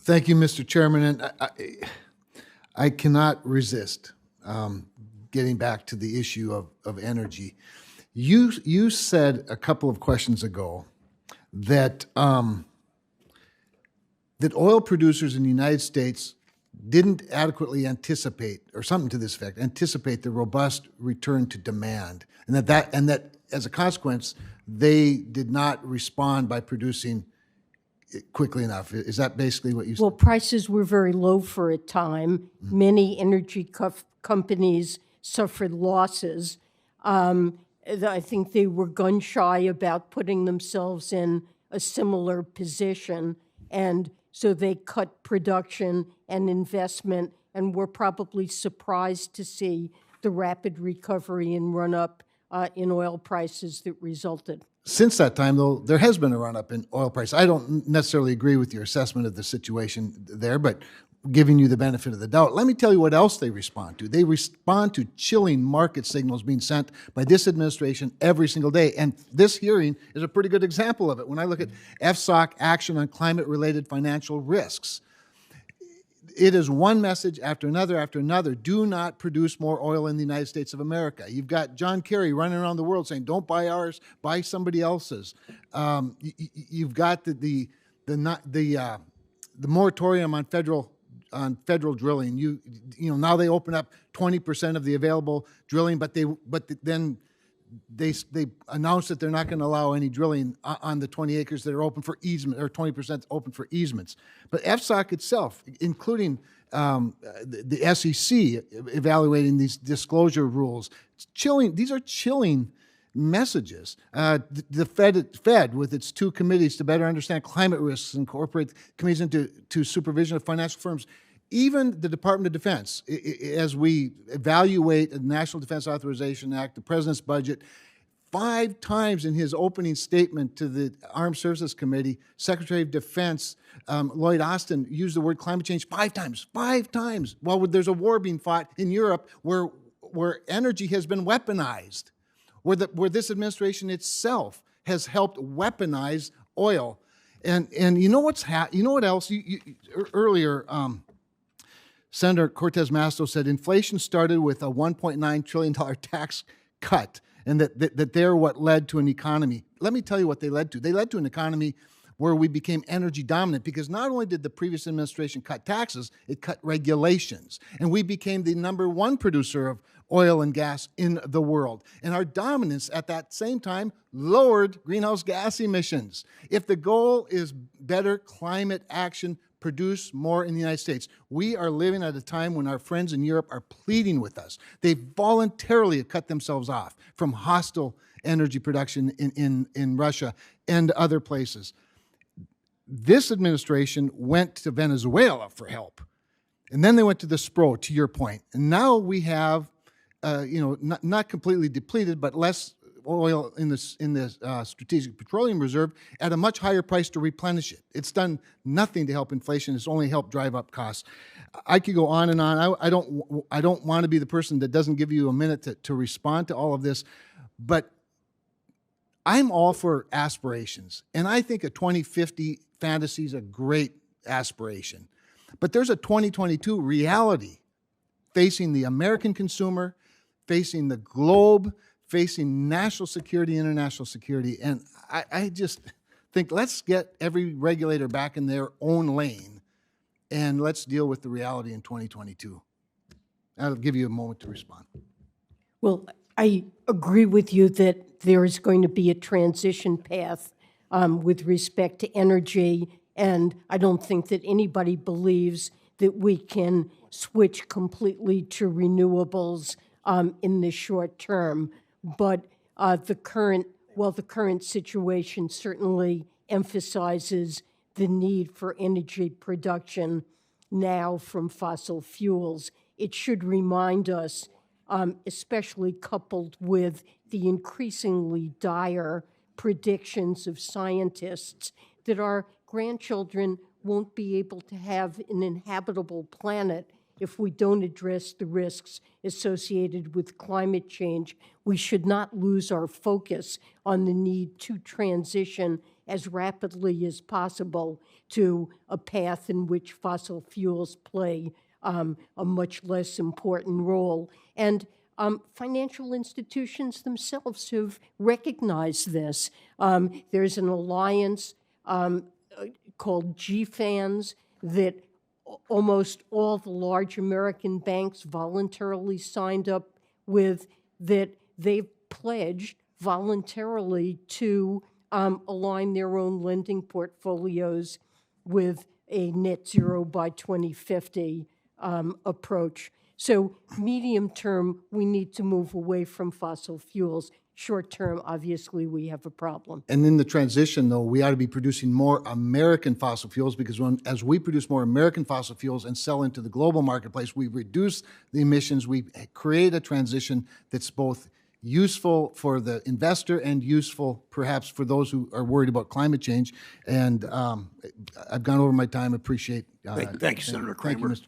Thank you, Mr. Chairman. And I cannot resist getting back to the issue of energy. You said a couple of questions ago that that oil producers in the United States didn't adequately anticipate, or something to this effect, anticipate the robust return to demand, and that as a consequence, they did not respond by producing quickly enough. Is that basically what you said? Well, prices were very low for a time. Many energy companies suffered losses. I think they were gun shy about putting themselves in a similar position, and so they cut production and investment, and were probably surprised to see the rapid recovery and run-up in oil prices that resulted. Since that time, though, there has been a run-up in oil price. I don't necessarily agree with your assessment of the situation there, but giving you the benefit of the doubt, let me tell you what else they respond to. They respond to chilling market signals being sent by this administration every single day. And this hearing is a pretty good example of it. When I look at FSOC action on climate-related financial risks, it is one message after another after another. Do not produce more oil in the United States of America. You've got John Kerry running around the world saying, don't buy ours, buy somebody else's. You've got the moratorium on federal drilling. You know, now they open up 20% of the available drilling, but then they announced that they're not going to allow any drilling on the 20 acres that are open for easement, or 20% open for easements. But FSOC itself, including the SEC evaluating these disclosure rules, these are chilling messages. The Fed, with its two committees to better understand climate risks and incorporate committees into supervision of financial firms, even the Department of Defense, as we evaluate the National Defense Authorization Act, the President's budget, 5 times in his opening statement to the Armed Services Committee, Secretary of Defense Lloyd Austin used the word climate change 5 times. 5 times. Well, there's a war being fought in Europe where energy has been weaponized, where this administration itself has helped weaponize oil. And you know what else? Earlier, Senator Cortez Masto said inflation started with a $1.9 trillion tax cut, and that they're what led to an economy. Let me tell you what they led to. They led to an economy where we became energy dominant, because not only did the previous administration cut taxes, it cut regulations. And we became the #1 producer of oil and gas in the world. And our dominance at that same time lowered greenhouse gas emissions. If the goal is better climate action, produce more in the United States. We are living at a time when our friends in Europe are pleading with us. They voluntarily cut themselves off from hostile energy production in Russia and other places. This administration went to Venezuela for help. And then they went to the SPRO, to your point. And now we have, not completely depleted, but less oil in the Strategic Petroleum Reserve at a much higher price to replenish it. It's done nothing to help inflation. It's only helped drive up costs. I could go on and on. I don't want to be the person that doesn't give you a minute to respond to all of this, but I'm all for aspirations. And I think a 2050 fantasy is a great aspiration. But there's a 2022 reality facing the American consumer, facing the globe, facing national security, international security. And I just think, let's get every regulator back in their own lane, and let's deal with the reality in 2022. I'll give you a moment to respond. Well, I agree with you that there is going to be a transition path with respect to energy, and I don't think that anybody believes that we can switch completely to renewables in the short term. But the current situation certainly emphasizes the need for energy production now from fossil fuels. It should remind us, especially coupled with the increasingly dire predictions of scientists, that our grandchildren won't be able to have an inhabitable planet if we don't address the risks associated with climate change. We should not lose our focus on the need to transition as rapidly as possible to a path in which fossil fuels play a much less important role. And financial institutions themselves have recognized this. There's an alliance called GFANS that almost all the large American banks voluntarily signed up with, that they've pledged voluntarily to align their own lending portfolios with a net zero by 2050 approach. So medium term, we need to move away from fossil fuels. Short term, obviously, we have a problem. And in the transition, though, we ought to be producing more American fossil fuels, because as we produce more American fossil fuels and sell into the global marketplace, we reduce the emissions. We create a transition that's both useful for the investor and useful perhaps for those who are worried about climate change. And I've gone over my time. Appreciate. Thank you, Senator Cramer. Thank you, Mr.